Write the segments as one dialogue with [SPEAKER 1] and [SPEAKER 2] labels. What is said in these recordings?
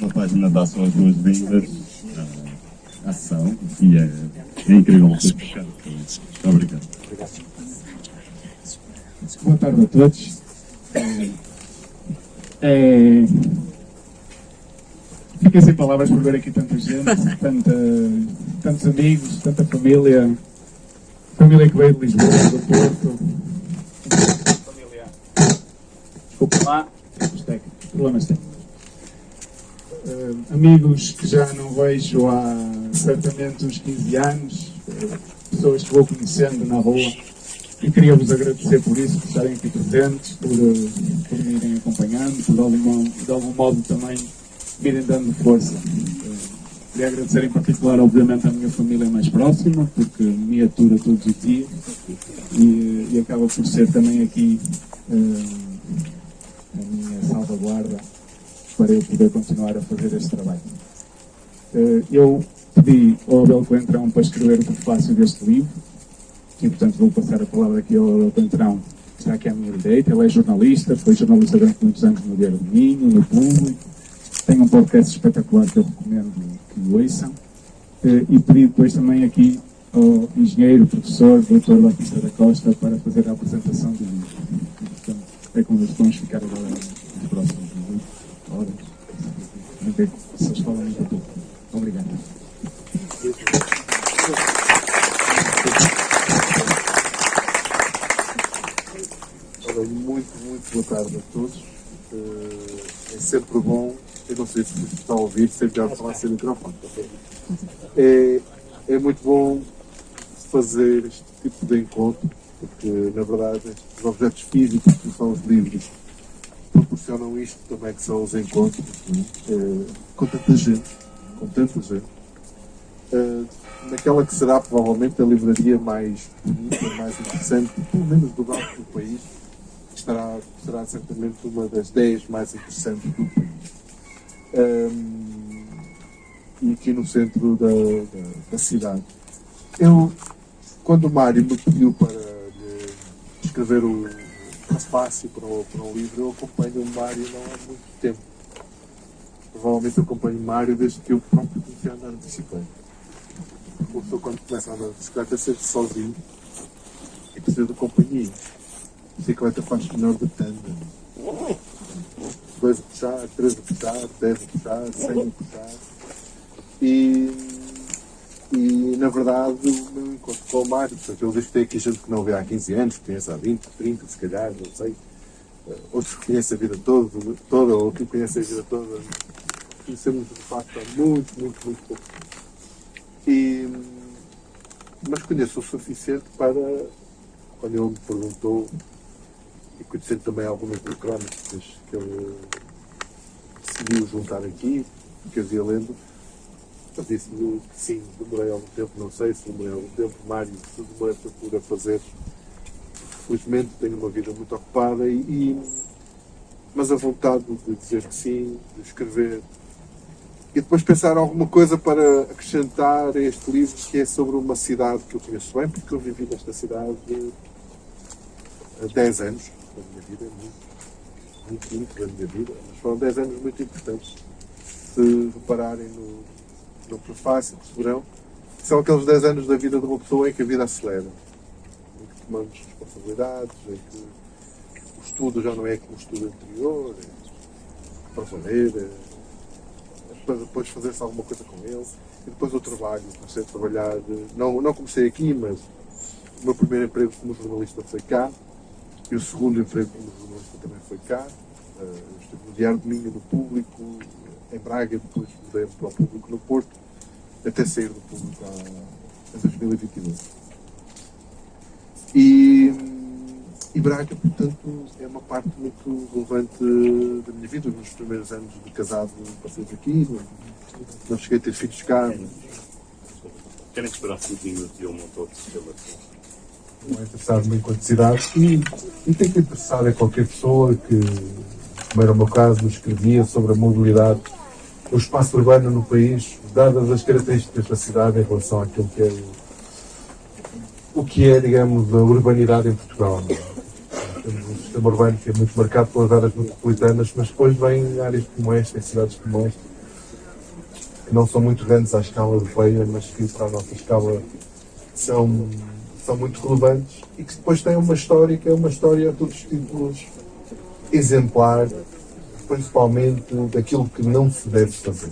[SPEAKER 1] Uma página dá só as boas-vindas à ação e é incrível ter buscado. Muito obrigado.
[SPEAKER 2] Boa tarde a todos. Fiquei sem palavras por ver aqui tanta gente, tantos amigos, tanta família que veio de Lisboa, do Porto. Família. Desculpa lá, problemas técnicos. Amigos que já não vejo há certamente uns 15 anos, pessoas que vou conhecendo na rua, e queria-vos agradecer por isso, por estarem aqui presentes, por me irem acompanhando, por de algum modo também me irem dando força. Queria agradecer em particular, obviamente, à minha família mais próxima, porque me atura todos os dias e acaba por ser também aqui a minha salvaguarda para eu poder continuar a fazer este trabalho. Eu pedi ao Abel Coentrão para escrever o prefácio deste livro e, portanto, vou passar a palavra aqui ao Abel Coentrão, que está aqui à minha direita. Ele é jornalista, foi jornalista durante muitos anos no Diário do Minho, no Público. Tem um podcast espetacular que eu recomendo que o ouçam. E pedi depois também aqui ao engenheiro, professor, doutor Batista da Costa, para fazer a apresentação do livro. E, portanto, é como nós vamos ficar agora nos próximos minutos, horas. Não sei se vocês falam muito pouco. Obrigado.
[SPEAKER 3] Muito boa tarde a todos. É sempre bom, eu não sei se está a ouvir, sempre já falar sem microfone. É muito bom fazer este tipo de encontro, porque na verdade os objetos físicos, que são os livros, proporcionam isto também, que são os encontros, com tanta gente. Naquela que será provavelmente a livraria mais bonita, mais interessante, pelo menos do norte do país, será certamente uma das 10 mais interessantes do país. E aqui no centro da cidade. Quando o Mário me pediu para escrever o prefácio para um livro, eu acompanho o Mário não há muito tempo. Provavelmente eu acompanho o Mário desde que eu próprio comecei a andar de bicicleta. A pessoa, quando começa a andar de bicicleta, sempre sozinho e precisa de companhia. A bicicleta faz melhor de tandem. 2 a puxar, 3 a puxar, 10 a puxar, 100 a puxar. E na verdade, o meu encontro com o Mário, portanto, ele diz que tem aqui gente que não vê há 15 anos, que conhece há 20, 30, se calhar, não sei. Outros que conhecem a vida toda, ou que conhecem a vida toda. Conhecemos de facto há muito pouco. Mas conheço o suficiente para, quando ele me perguntou, e conhecendo também algumas das crónicas que ele decidiu juntar aqui, que eu ia lendo, eu disse-lhe que sim, demorei algum tempo, não sei se demorei algum tempo, Mário, se demorei por fazer. Felizmente tenho uma vida muito ocupada, mas a vontade de dizer que sim, de escrever, e depois pensar alguma coisa para acrescentar a este livro, que é sobre uma cidade que eu conheço bem, porque eu vivi nesta cidade há 10 anos da minha vida, muito da minha vida, mas foram 10 anos muito importantes. Se repararem no prefácio, perceberão que são aqueles 10 anos da vida de uma pessoa em que a vida acelera, em que tomamos responsabilidades, em que o estudo já não é como o estudo anterior, para valer, para depois fazer-se alguma coisa com ele. E depois o trabalho, comecei a trabalhar, não comecei aqui, mas o meu primeiro emprego como jornalista foi cá, e o segundo emprego como jornalista também foi cá. Estive no Diário do Minho, no Público, em Braga, depois mudei-me para o Público no Porto, até sair do Público em 2022. E Braga, portanto, é uma parte muito relevante da minha vida. Nos primeiros anos de casado passei aqui, não cheguei a ter filhos cá.
[SPEAKER 1] Querem esperar 5 minutos e eu monto outro sistema?
[SPEAKER 3] Não é interessado em quantidade e tem que interessar a qualquer pessoa que, como era o meu caso, escrevia sobre a mobilidade, o espaço urbano no país, dadas as características da cidade em relação àquilo que é o que é, digamos, a urbanidade em Portugal. Temos um sistema urbano que é muito marcado pelas áreas metropolitanas, mas depois vem áreas como esta, em cidades como esta, que não são muito grandes à escala europeia, mas que para a nossa escala são muito relevantes e que depois têm uma história que é uma história a todos os títulos exemplar, principalmente daquilo que não se deve fazer.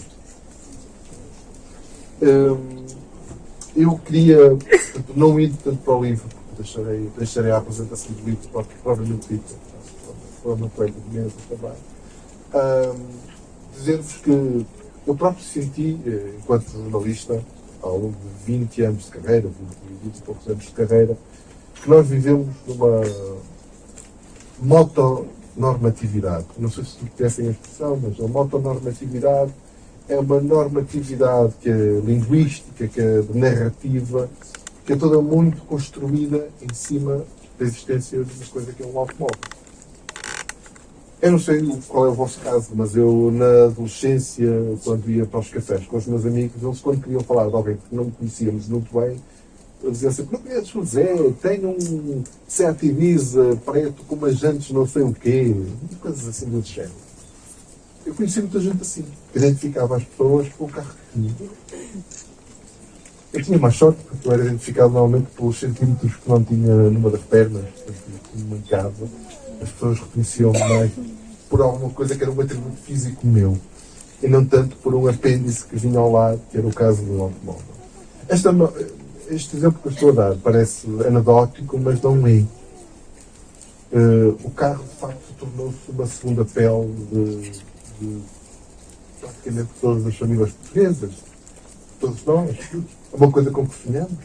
[SPEAKER 3] Eu queria, portanto, não ir tanto para o livro, porque deixarei a apresentação do livro provavelmente dita, para uma colega de mesa também. Dizer-vos que eu próprio senti, enquanto jornalista, ao longo de 20 anos de carreira, 20 e poucos anos de carreira, que nós vivemos numa motonormatividade. Não sei se conhecem a expressão, mas a motonormatividade é uma normatividade que é linguística, que é narrativa, que é toda muito construída em cima da existência de uma coisa que é um automóvel. Eu não sei qual é o vosso caso, mas eu, na adolescência, quando ia para os cafés com os meus amigos, eles, quando queriam falar de alguém que não conhecíamos muito bem, eles diziam sempre: não conheces o Zé, tem um Seat Ibiza preto com umas jantes não sei o quê, coisas assim do género. Eu conheci muita gente assim, que identificava as pessoas pelo carro que tinha. Eu tinha mais sorte, porque eu era identificado normalmente pelos centímetros que não tinha numa das pernas, numa em casa. As pessoas reconheciam-me mais por alguma coisa que era um atributo físico meu, e não tanto por um apêndice que vinha ao lado, que era o caso do automóvel. Este exemplo que eu estou a dar parece anedótico, mas não é. O carro, de facto, tornou-se uma segunda pele de praticamente todas as famílias portuguesas, todos nós. É uma coisa com que sonhamos.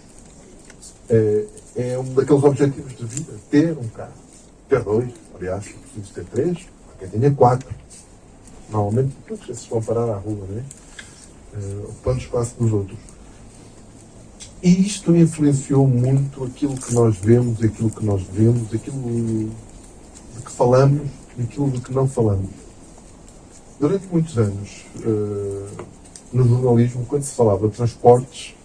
[SPEAKER 3] É um daqueles objetivos de vida, ter um carro. Ter dois, aliás, preciso ter três, há quem tenha quatro. Normalmente, todos esses vão parar à rua, não é? Ocupando o espaço dos outros. E isto influenciou muito aquilo que nós vemos, aquilo que nós vemos, aquilo de que falamos e aquilo de que não falamos. Durante muitos anos, no jornalismo, quando se falava de transportes,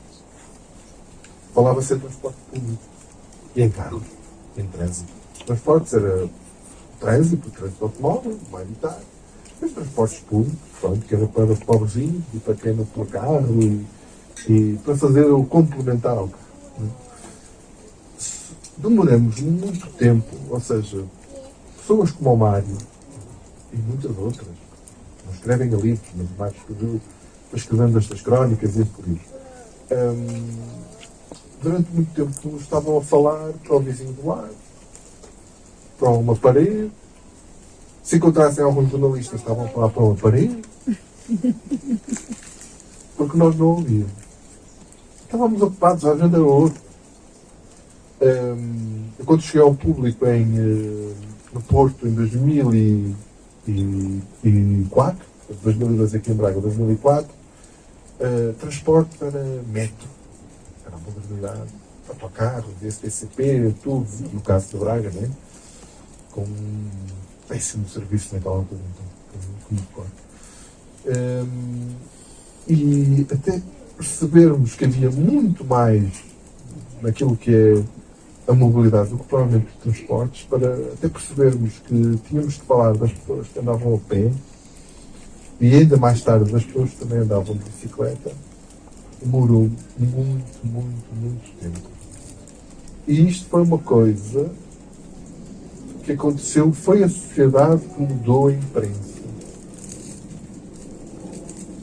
[SPEAKER 3] falava-se de transporte público. E em carros, em trânsito. Transportes era o trânsito automóvel, mais militar. Os transportes públicos, pronto, que era para os pobrezinhos e para quem não tinha carro e para fazer o complementar ao carro. Demoramos muito tempo, ou seja, pessoas como o Mário e muitas outras, não escrevem a livros, mas o Mário escreveu, foi escrevendo estas crónicas e por isso. Durante muito tempo estavam a falar para o vizinho do lado, para uma parede. Se encontrassem alguns jornalistas, estavam a falar para uma parede, porque nós não ouvíamos. Estávamos ocupados, a agenda era outra. Quando cheguei ao público no Porto em 2004, 2002 aqui em Braga, 2004, transporte para metro, era a modernidade, autocarros, STCP, tudo, no caso de Braga, né? Com um péssimo serviço naquela altura, então, e até percebermos que havia muito mais naquilo que é a mobilidade do que provavelmente os transportes, para até percebermos que tínhamos de falar das pessoas que andavam a pé e ainda mais tarde das pessoas que também andavam de bicicleta, demorou muito tempo. E isto foi uma coisa que aconteceu, foi a sociedade que mudou a imprensa.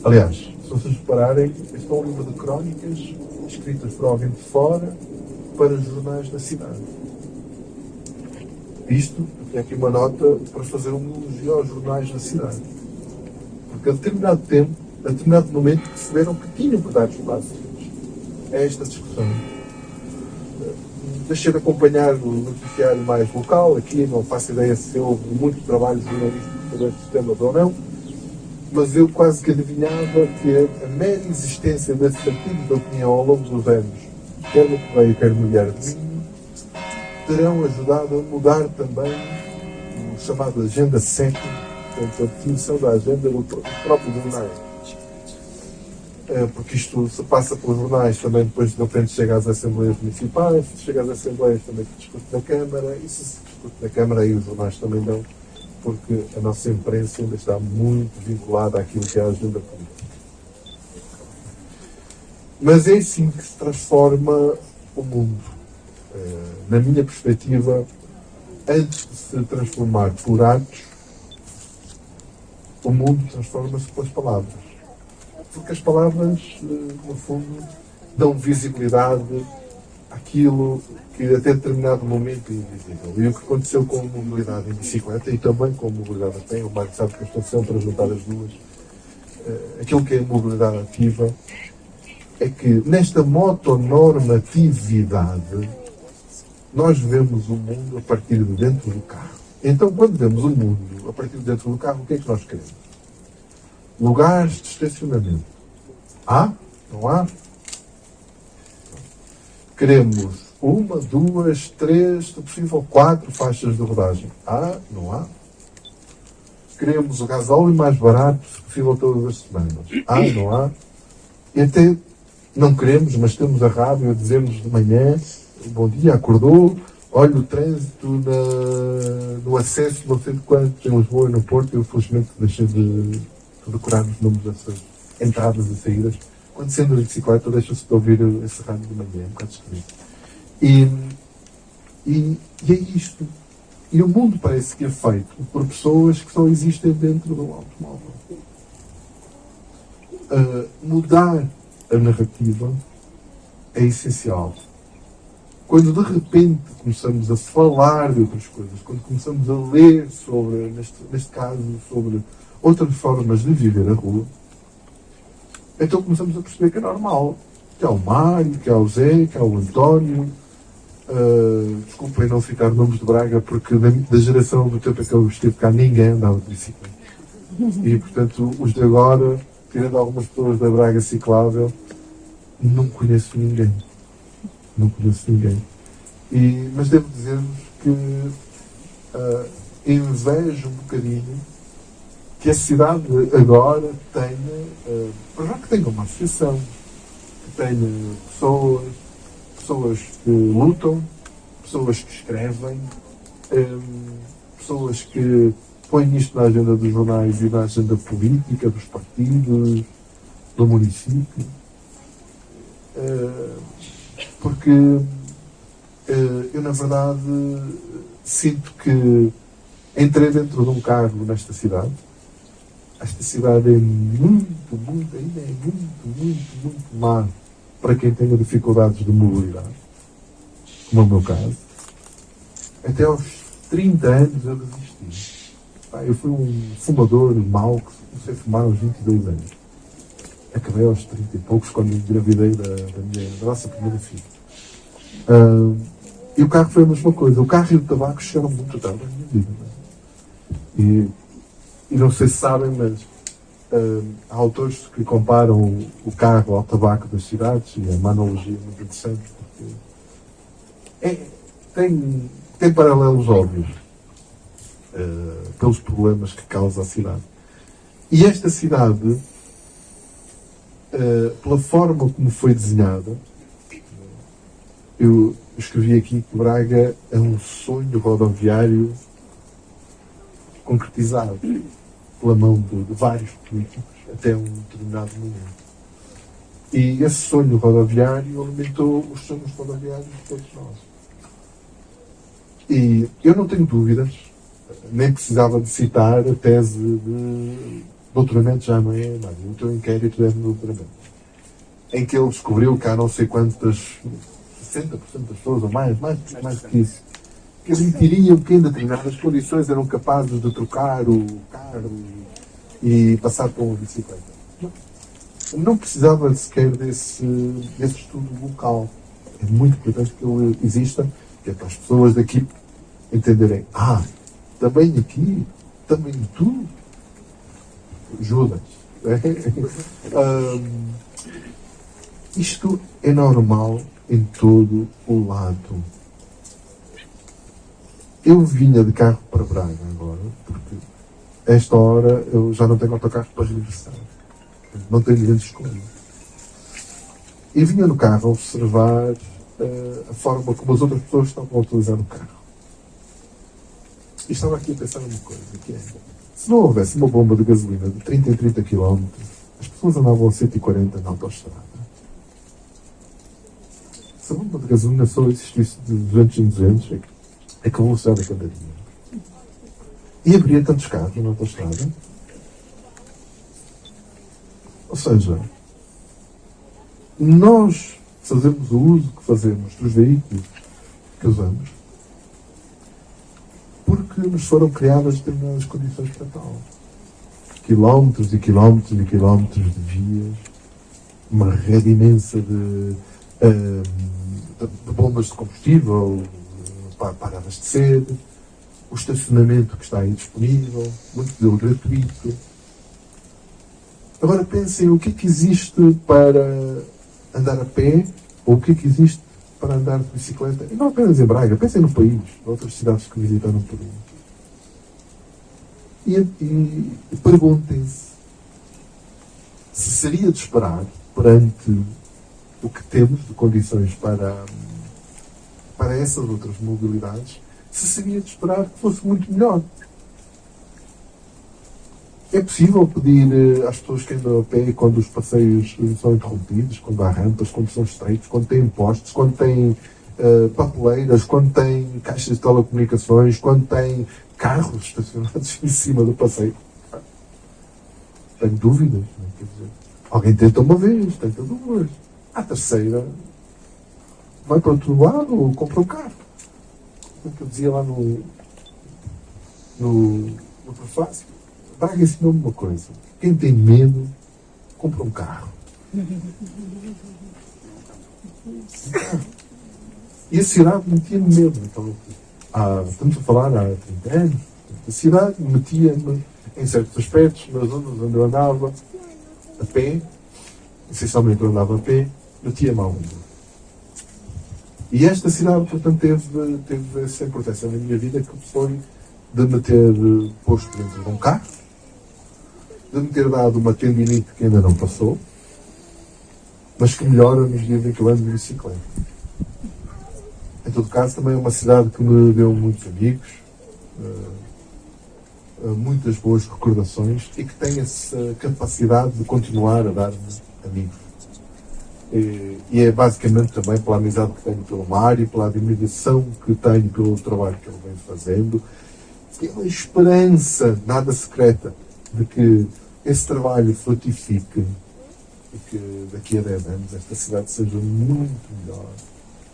[SPEAKER 3] Aliás, se vocês repararem, este é um livro de crónicas escritas por alguém de fora para jornais da cidade. Isto, tem aqui uma nota para fazer um elogio aos jornais da cidade. Porque a determinado tempo, a determinado momento, perceberam que tinham que dar espaço a esta discussão. Deixei de acompanhar o noticiário mais local, aqui não faço ideia se houve muito trabalho jornalístico sobre estes temas ou não, mas eu quase que adivinhava que a mera existência desses artigos de opinião ao longo dos anos, quer no Correio, quer no Diário de Minho, terão ajudado a mudar também o chamado Agenda Setting, portanto, a definição da agenda do próprio jornal. Porque isto se passa pelos jornais, também depois de repente chega às Assembleias Municipais, se chega às Assembleias também se discute na Câmara, e se discute na Câmara aí os jornais também não, porque a nossa imprensa ainda está muito vinculada àquilo que é a agenda política. Mas é assim que se transforma o mundo. Na minha perspectiva, antes de se transformar por atos, o mundo transforma-se pelas palavras. Porque as palavras, no fundo, dão visibilidade àquilo que até determinado momento é invisível. E o que aconteceu com a mobilidade em bicicleta e também com a mobilidade a pé, o Marco sabe que eu estou sempre a juntar as duas, aquilo que é a mobilidade ativa, é que nesta motonormatividade nós vemos o mundo a partir de dentro do carro. Então, quando vemos o mundo a partir de dentro do carro, o que é que nós queremos? Lugares de estacionamento. Há? Não há? Queremos 1, 2, 3, se possível 4 faixas de rodagem. Há? Não há? Queremos o gasóleo mais barato, se possível, todas as semanas. Há? Não há? E até não queremos, mas temos a rádio a dizer-nos de manhã, bom dia, acordou, olha o trânsito no acesso, não sei de quanto, em Lisboa e no Porto. Eu, felizmente, deixei de decorar os números dessas entradas e saídas. Quando se anda de bicicleta, deixa-se de ouvir esse rádio de manhã, é um bocado esquisito. E é isto. E o mundo parece que é feito por pessoas que só existem dentro do automóvel. Mudar a narrativa é essencial. Quando de repente começamos a falar de outras coisas, quando começamos a ler sobre, neste caso, sobre outras formas de viver a rua, então começamos a perceber que é normal. Que há o Mário, que há o Zé, que há o António. Desculpem não citar nomes de Braga, porque da geração do tempo em que eu estive cá, ninguém andava de bicicleta. E, portanto, os de agora, tirando algumas pessoas da Braga ciclável, não conheço ninguém. Não conheço ninguém. Mas devo dizer-vos que invejo um bocadinho que a cidade agora tenha, para já que tenha uma associação, que tenha pessoas que lutam, pessoas que escrevem, pessoas que põem isto na agenda dos jornais e na agenda política, dos partidos, do município. Porque eu, na verdade, sinto que entrei dentro de um carro nesta cidade. Esta cidade é ainda é muito má para quem tenha dificuldades de mobilidade, como é o meu caso. Até aos 30 anos eu desisti. Eu fui um fumador mau que comecei a fumar aos 22 anos. Acabei aos 30 e poucos quando engravidei da nossa primeira filha. E o carro foi a mesma coisa. O carro e o tabaco chegaram muito tarde na minha vida. E não sei se sabem, mas há autores que comparam o carro ao tabaco das cidades, e é uma analogia muito interessante, porque tem paralelos óbvios pelos problemas que causa a cidade. E esta cidade, pela forma como foi desenhada, eu escrevi aqui que Braga é um sonho rodoviário concretizado pela mão de vários políticos até um determinado momento. E esse sonho rodoviário alimentou os sonhos rodoviários de todos nós. E eu não tenho dúvidas, nem precisava de citar a tese de doutoramento, já não é nada, o teu inquérito é de doutoramento, em que ele descobriu que há não sei quantas, 60% das pessoas, ou mais que isso, que admitiriam que em determinadas condições eram capazes de trocar o carro e passar por uma bicicleta. Não precisava sequer desse estudo local. É muito importante que ele exista, que é para as pessoas daqui entenderem, também aqui, também tu, Judas. Isto é normal em todo o lado. Eu vinha de carro para Braga agora, porque a esta hora eu já não tenho autocarro para regressar. Não tenho grande escolha. E vinha no carro a observar a forma como as outras pessoas estavam a utilizar o carro. E estava aqui a pensar numa coisa, que é, se não houvesse uma bomba de gasolina de 30 em 30 km, as pessoas andavam a 140 na autoestrada. Se a bomba de gasolina só existisse de 200 em 200, é que a velocidade acabaria. E haveria tantos carros na autostrada. Ou seja, nós fazemos o uso que fazemos dos veículos que usamos porque nos foram criadas determinadas condições para tal. Quilómetros e quilómetros e quilómetros de vias, uma rede imensa de bombas de combustível para abastecer, o estacionamento que está aí disponível, muito dele gratuito. Agora pensem o que é que existe para andar a pé ou o que é que existe para andar de bicicleta. E não apenas em Braga, pensem no país, em outras cidades que visitaram por aí. E perguntem-se se seria de esperar, perante o que temos de condições para essas outras mobilidades, se seria de esperar que fosse muito melhor. É possível pedir às pessoas que andam a pé quando os passeios são interrompidos, quando há rampas, quando são estreitos, quando têm postes, quando têm papeleiras, quando têm caixas de telecomunicações, quando têm carros estacionados em cima do passeio? Tenho dúvidas. Não é? Quer dizer, alguém tenta uma vez, tenta duas. À terceira, vai para outro lado ou compra um carro. Como é que eu dizia lá no prefácio? Braga ensinou-me uma coisa. Quem tem medo, compra um carro. E a cidade metia-me medo. Então, estamos a falar há 30 anos. A cidade metia-me, em certos aspectos, nas zonas onde eu andava a pé, essencialmente eu andava a pé, metia-me à onda. E esta cidade, portanto, teve essa importância na minha vida, que foi de me ter posto dentro de um carro, de me ter dado uma tendinite que ainda não passou, mas que melhora nos dias em que eu ando de bicicleta. Em todo caso, também é uma cidade que me deu muitos amigos, muitas boas recordações e que tem essa capacidade de continuar a dar-me amigos. E é basicamente também pela amizade que tenho pelo Mário, pela admiração que tenho pelo trabalho que ele vem fazendo, pela esperança, nada secreta, de que esse trabalho frutifique e que daqui a 10 anos esta cidade seja muito melhor,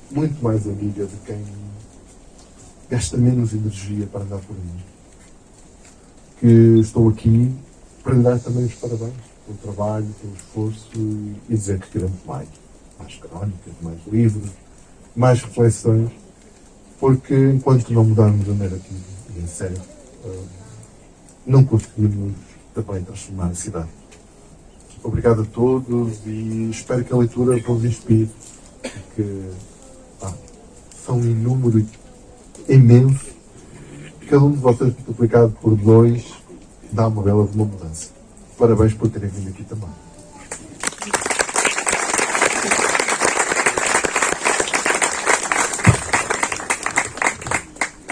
[SPEAKER 3] muito mais amiga de quem gasta menos energia para andar por aí. Que estou aqui para lhe dar também os parabéns pelo trabalho, pelo esforço e dizer que queremos mais crónicas, mais livros, mais reflexões, porque enquanto não mudarmos a narrativa, e em sério, não conseguimos também transformar a cidade. Obrigado a todos e espero que a leitura vos inspire, porque são inúmeros, imensos. Cada um de vocês multiplicado por 2 dá uma bela de uma mudança. Parabéns por terem vindo aqui também.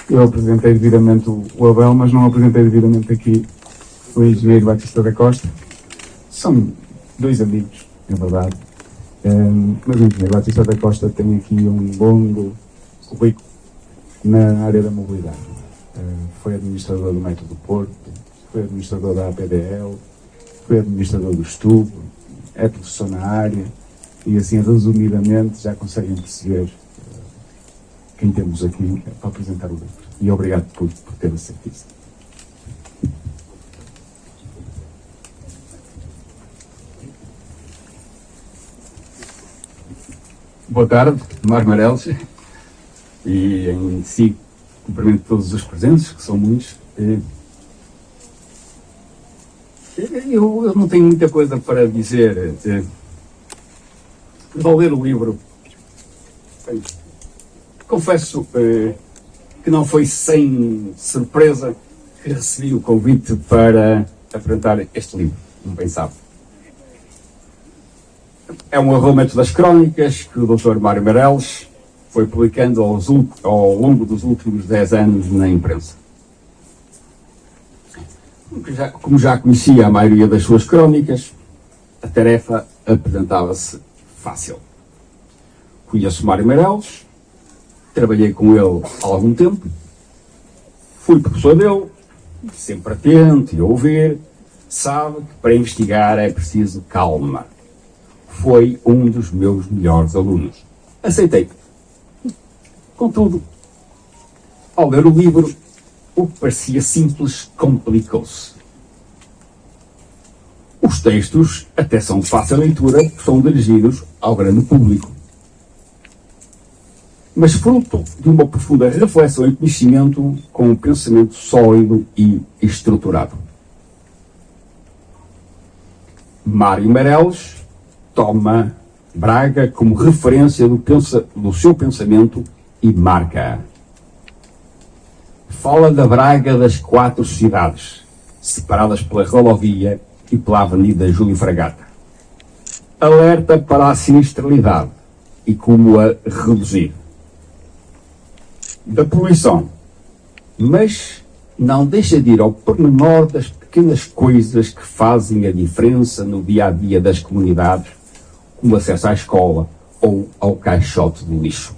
[SPEAKER 2] Eu apresentei devidamente o Abel, mas não apresentei devidamente aqui o engenheiro Batista da Costa. São 2 amigos, é verdade. Mas o engenheiro Batista da Costa tem aqui um longo currículo na área da mobilidade. Foi administrador do Metro do Porto, foi administrador da APDL, foi administrador do Estubo, é professor na área e assim resumidamente já conseguem perceber quem temos aqui para apresentar o livro. E obrigado por ter aceito isso.
[SPEAKER 4] Boa tarde, Mário Meireles, e em si cumprimento todos os presentes, que são muitos. Eu não tenho muita coisa para dizer. Ao ler o livro, confesso que não foi sem surpresa que recebi o convite para apresentar este livro, não pensava. É um arrumamento das crónicas que o Dr. Mário Meireles foi publicando ao longo dos últimos 10 anos na imprensa. Como já conhecia a maioria das suas crónicas, a tarefa apresentava-se fácil. Conheço Mário Meireles, trabalhei com ele há algum tempo, fui professor dele, sempre atento e a ouvir, sabe que para investigar é preciso calma. Foi um dos meus melhores alunos. Aceitei. Contudo, ao ler o livro, o que parecia simples complicou-se. Os textos até são de fácil leitura, porque são dirigidos ao grande público. Mas fruto de uma profunda reflexão e conhecimento com um pensamento sólido e estruturado. Mário Meireles toma Braga como referência do seu pensamento e marca-a. Fala da Braga das 4 cidades, separadas pela rodovia e pela Avenida Júlio Fragata. Alerta para a sinistralidade e como a reduzir. Da poluição, mas não deixa de ir ao pormenor das pequenas coisas que fazem a diferença no dia-a-dia das comunidades, como acesso à escola ou ao caixote do lixo.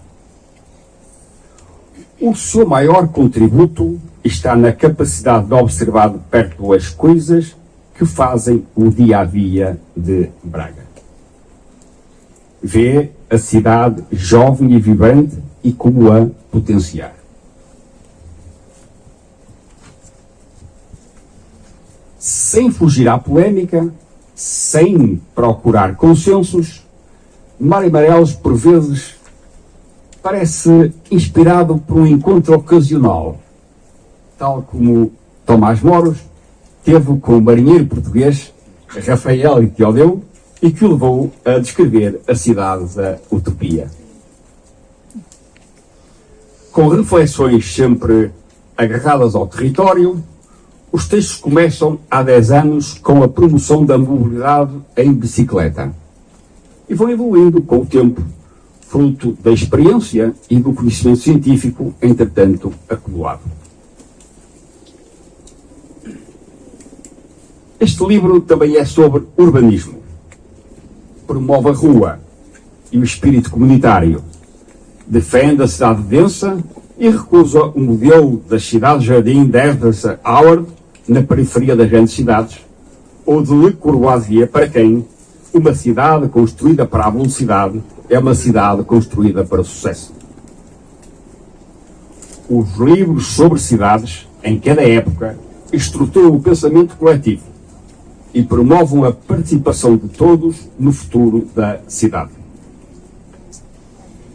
[SPEAKER 4] O seu maior contributo está na capacidade de observar de perto as coisas que fazem o dia-a-dia de Braga. Vê a cidade jovem e vibrante e como a potenciar. Sem fugir à polémica, sem procurar consensos, Mário Meireles, por vezes, parece inspirado por um encontro ocasional, tal como Tomás Moros teve com o marinheiro português Rafael Itiodeu e que o levou a descrever a cidade da utopia. Com reflexões sempre agarradas ao território, os textos começam há 10 anos com a promoção da mobilidade em bicicleta e vão evoluindo com o tempo, fruto da experiência e do conhecimento científico, entretanto, acumulado. Este livro também é sobre urbanismo. Promove a rua e o espírito comunitário. Defende a cidade densa e recusa o modelo das cidades-jardim de Herbert Howard na periferia das grandes cidades, ou de Le Corbusier, para quem uma cidade construída para a velocidade é uma cidade construída para o sucesso. Os livros sobre cidades, em cada época, estruturam o pensamento coletivo e promovem a participação de todos no futuro da cidade.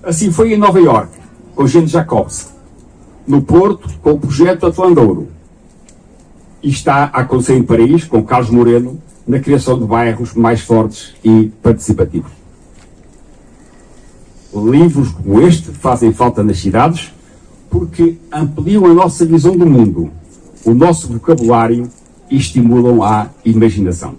[SPEAKER 4] Assim foi em Nova Iorque, com Jean Jacobs, no Porto, com o projeto Atlandouro, e está a acontecer em Paris, com Carlos Moreno, na criação de bairros mais fortes e participativos. Livros como este fazem falta nas cidades porque ampliam a nossa visão do mundo, o nosso vocabulário e estimulam a imaginação.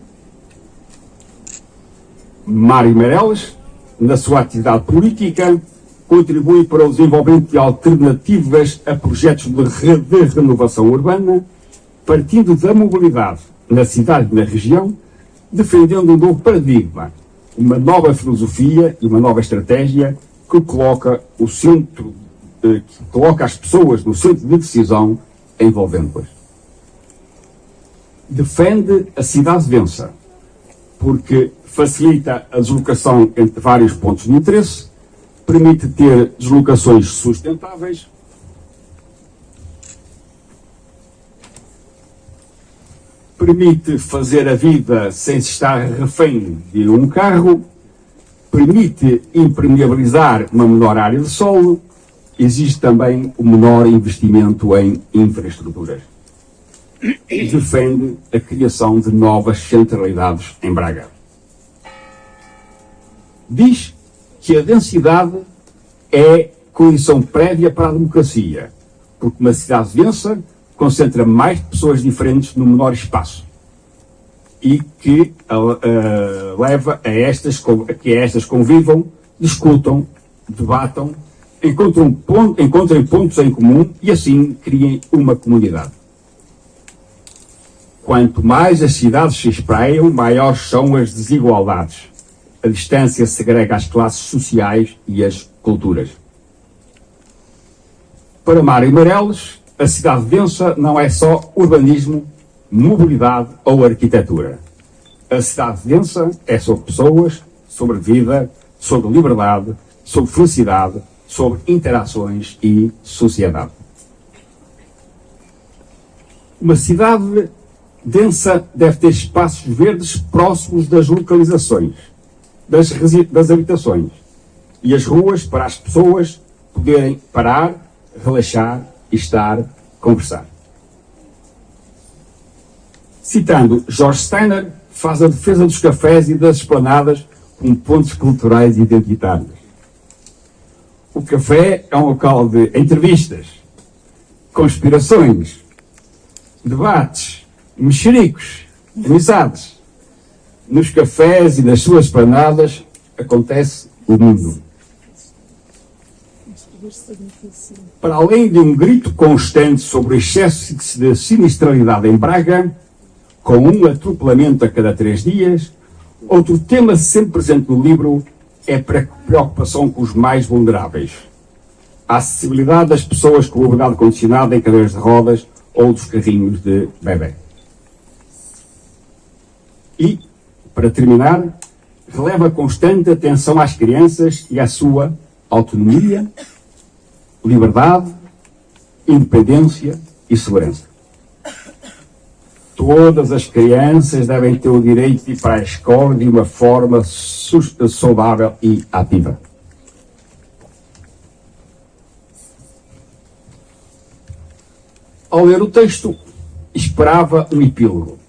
[SPEAKER 4] Mário Meireles, na sua atividade política, contribui para o desenvolvimento de alternativas a projetos de renovação urbana, partindo da mobilidade na cidade e na região, defendendo um novo paradigma, uma nova filosofia e uma nova estratégia que coloca as pessoas no centro de decisão, envolvendo-as. Defende a cidade densa, porque facilita a deslocação entre vários pontos de interesse, permite ter deslocações sustentáveis, permite fazer a vida sem se estar refém de um carro, permite impermeabilizar uma menor área de solo, exige também um menor investimento em infraestruturas. Defende a criação de novas centralidades em Braga. Diz que a densidade é condição prévia para a democracia, porque uma cidade densa concentra mais pessoas diferentes no menor espaço e que leva a que estas convivam, discutam, debatam, encontrem pontos em comum e assim criem uma comunidade. Quanto mais as cidades se espraiam, maiores são as desigualdades. a distância segrega as classes sociais e as culturas. Para Mário Meireles, a cidade densa não é só urbanismo, mobilidade ou arquitetura. A cidade densa é sobre pessoas, sobre vida, sobre liberdade, sobre felicidade, sobre interações e sociedade. Uma cidade densa deve ter espaços verdes próximos das localizações, das habitações e as ruas para as pessoas poderem parar, relaxar, estar, conversar. Citando George Steiner, faz a defesa dos cafés e das esplanadas como pontos culturais e identitários. O café é um local de entrevistas, conspirações, debates, mexericos, amizades. Nos cafés e nas suas esplanadas acontece o mundo. Para além de um grito constante sobre o excesso de sinistralidade em Braga, com um atropelamento a cada 3 dias, outro tema sempre presente no livro é a preocupação com os mais vulneráveis. A acessibilidade das pessoas com mobilidade condicionada em cadeiras de rodas ou dos carrinhos de bebê. E, para terminar, releva constante atenção às crianças e à sua autonomia, liberdade, independência e segurança. Todas as crianças devem ter o direito de ir para a escola de uma forma saudável e ativa. Ao ler o texto, esperava um epílogo.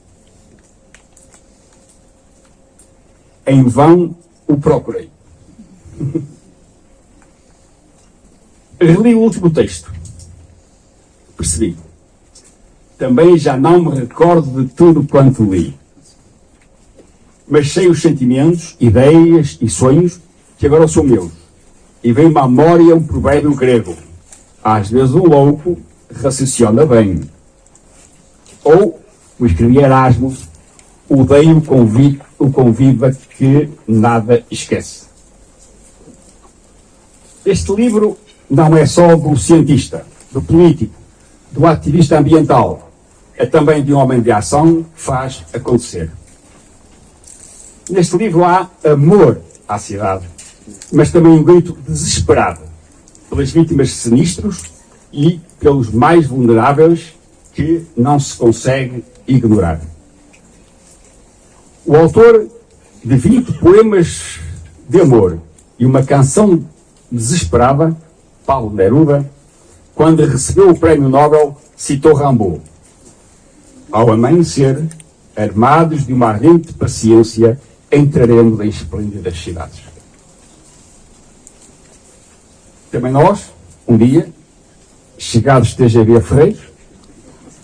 [SPEAKER 4] Em vão o procurei. Reli o último texto. Percebi. Também já não me recordo de tudo quanto li. Mas sei os sentimentos, ideias e sonhos que agora são meus. E vem-me à memória um provérbio grego. Às vezes um louco raciocina bem. Ou, o escrevi Erasmo, odeio o conviva que nada esquece. Este livro não é só do cientista, do político, do ativista ambiental. É também de um homem de ação que faz acontecer. Neste livro há amor à cidade, mas também um grito desesperado pelas vítimas de sinistros e pelos mais vulneráveis que não se consegue ignorar. O autor de 20 poemas de amor e uma canção desesperada, Pablo Neruda, quando recebeu o Prémio Nobel, citou Rimbaud. Ao amanhecer, armados de uma ardente paciência, entraremos em esplêndidas cidades. Também nós, um dia, chegados TGV Ferreiros,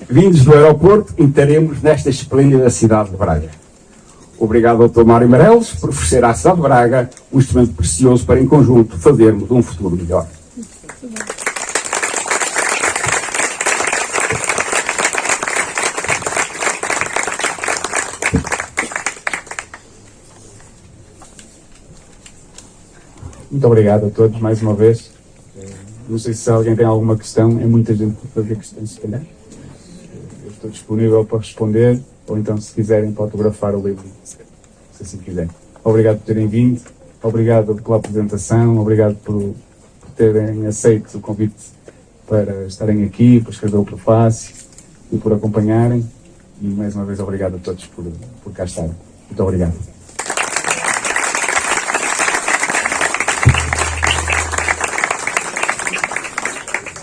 [SPEAKER 4] vindos do aeroporto, entraremos nesta esplêndida cidade de Braga. Obrigado, Dr. Mário Meireles, por oferecer à cidade de Braga um instrumento precioso para, em conjunto, fazermos um futuro melhor. Muito obrigado a todos, mais uma vez. Não sei se alguém tem alguma questão, é muita gente para fazer questões, se calhar. Eu estou disponível para responder, ou então, se quiserem, para autografar o livro, se assim quiserem. Obrigado por terem vindo, obrigado pela apresentação, obrigado por terem aceito o convite para estarem aqui, por escrever o prefácio e por acompanharem. E, mais uma vez, obrigado a todos por cá estarem. Muito obrigado.